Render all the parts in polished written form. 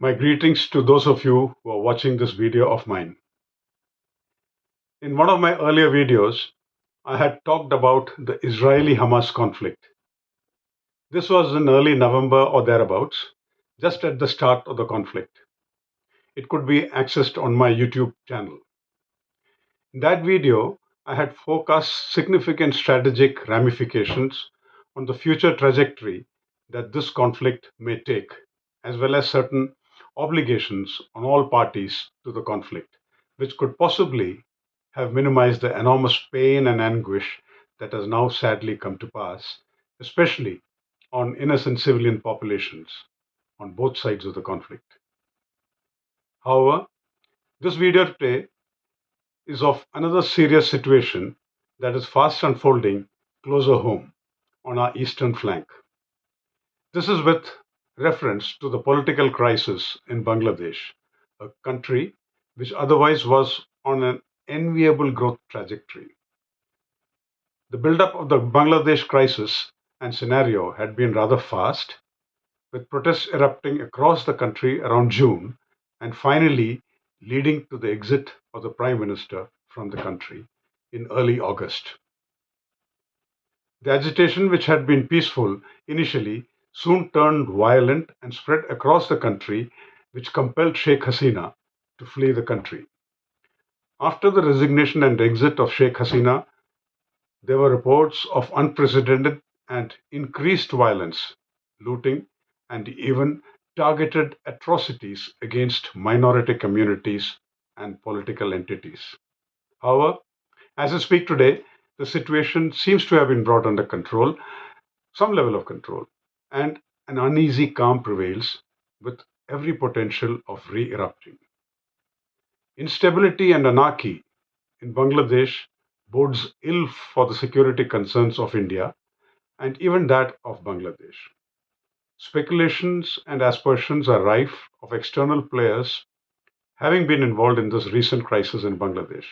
My greetings to those of you who are watching this video of mine. In one of my earlier videos, I had talked about the Israeli-Hamas conflict. This was in early November or thereabouts, just at the start of the conflict. It could be accessed on my YouTube channel. In that video, I had forecast significant strategic ramifications on the future trajectory that this conflict may take, as well as certain obligations on all parties to the conflict, which could possibly have minimized the enormous pain and anguish that has now sadly come to pass, especially on innocent civilian populations on both sides of the conflict. However, this video today is of another serious situation that is fast unfolding closer home on our eastern flank. This is with reference to the political crisis in Bangladesh, a country which otherwise was on an enviable growth trajectory. The build-up of the Bangladesh crisis and scenario had been rather fast, with protests erupting across the country around June and finally leading to the exit of the Prime Minister from the country in early August. The agitation, which had been peaceful initially, soon turned violent and spread across the country, which compelled Sheikh Hasina to flee the country. After the resignation and exit of Sheikh Hasina, there were reports of unprecedented and increased violence, looting, and even targeted atrocities against minority communities and political entities. However, as I speak today, the situation seems to have been brought under control, some level of control, and an uneasy calm prevails with every potential of re erupting. Instability and anarchy in Bangladesh bodes ill for the security concerns of India and even that of Bangladesh. Speculations and aspersions are rife of external players having been involved in this recent crisis in Bangladesh.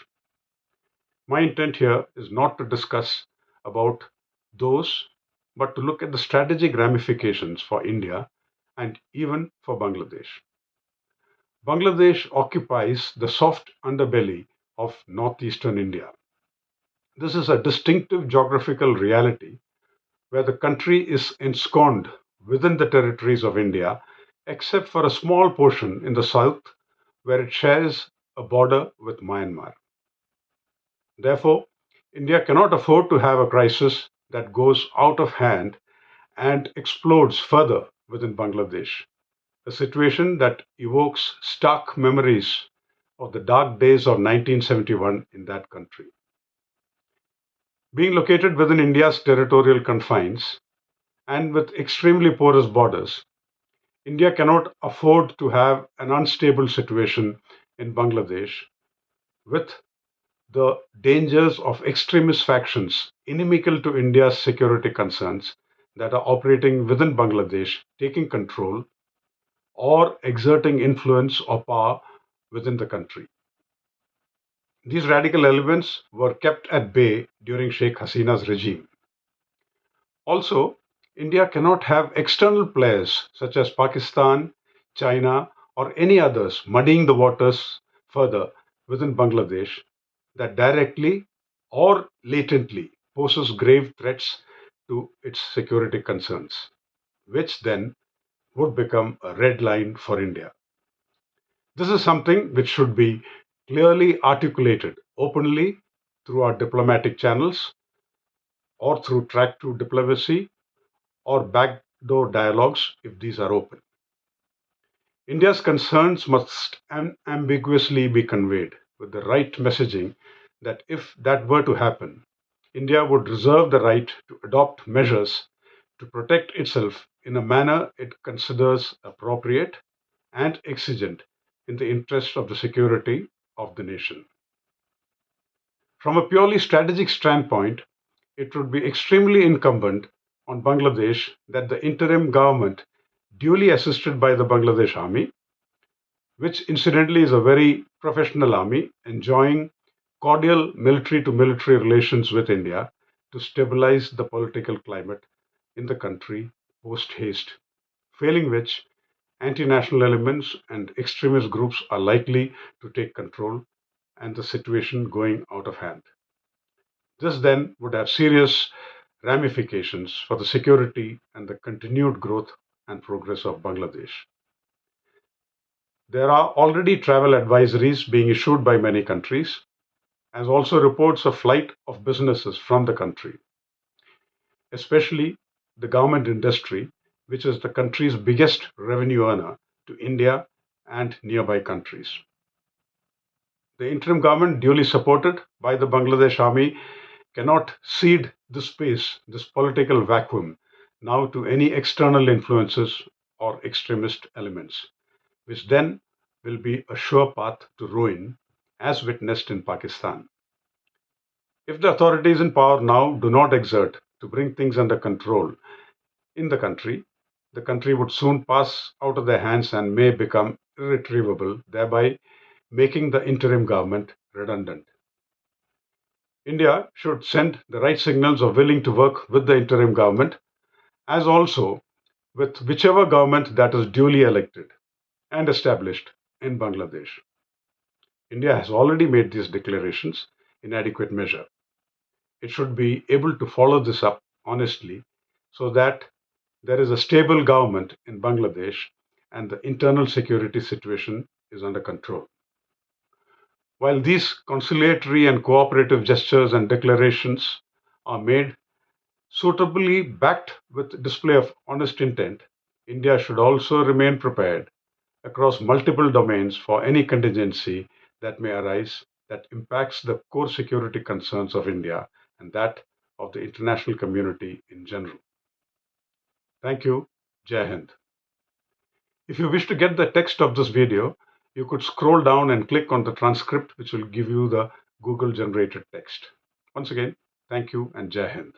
My intent here is not to discuss about those, but to look at the strategic ramifications for India and even for Bangladesh. Bangladesh occupies the soft underbelly of northeastern India. This is a distinctive geographical reality where the country is ensconced within the territories of India, except for a small portion in the south where it shares a border with Myanmar. Therefore, India cannot afford to have a crisis that goes out of hand and explodes further within Bangladesh, a situation that evokes stark memories of the dark days of 1971 in that country. Being located within India's territorial confines and with extremely porous borders, India cannot afford to have an unstable situation in Bangladesh with the dangers of extremist factions inimical to India's security concerns that are operating within Bangladesh, taking control or exerting influence or power within the country. These radical elements were kept at bay during Sheikh Hasina's regime. Also, India cannot have external players such as Pakistan, China, or any others muddying the waters further within Bangladesh that directly or latently poses grave threats to its security concerns, which then would become a red line for India. This is something which should be clearly articulated openly through our diplomatic channels or through track to diplomacy or backdoor dialogues if these are open. India's concerns must unambiguously be conveyed with the right messaging that if that were to happen, India would reserve the right to adopt measures to protect itself in a manner it considers appropriate and exigent in the interest of the security of the nation. From a purely strategic standpoint, it would be extremely incumbent on Bangladesh that the interim government, duly assisted by the Bangladesh army, which incidentally is a very professional army enjoying cordial military to military relations with India, to stabilize the political climate in the country post haste, failing which anti-national elements and extremist groups are likely to take control and the situation going out of hand. This then would have serious ramifications for the security and the continued growth and progress of Bangladesh. There are already travel advisories being issued by many countries, as also reports of flight of businesses from the country, especially the garment industry, which is the country's biggest revenue earner to India and nearby countries. The interim government, duly supported by the Bangladesh army, cannot cede this space, this political vacuum, now to any external influences or extremist elements, which then will be a sure path to ruin, as witnessed in Pakistan. If the authorities in power now do not exert to bring things under control in the country would soon pass out of their hands and may become irretrievable, thereby making the interim government redundant. India should send the right signals of willing to work with the interim government, as also with whichever government that is duly elected and established in Bangladesh. India has already made these declarations in adequate measure. It should be able to follow this up honestly so that there is a stable government in Bangladesh and the internal security situation is under control. While these conciliatory and cooperative gestures and declarations are made suitably backed with display of honest intent, India should also remain prepared across multiple domains for any contingency that may arise that impacts the core security concerns of India and that of the international community in general. Thank you. Jai Hind. If you wish to get the text of this video, you could scroll down and click on the transcript, which will give you the Google generated text. Once again, thank you and Jai Hind.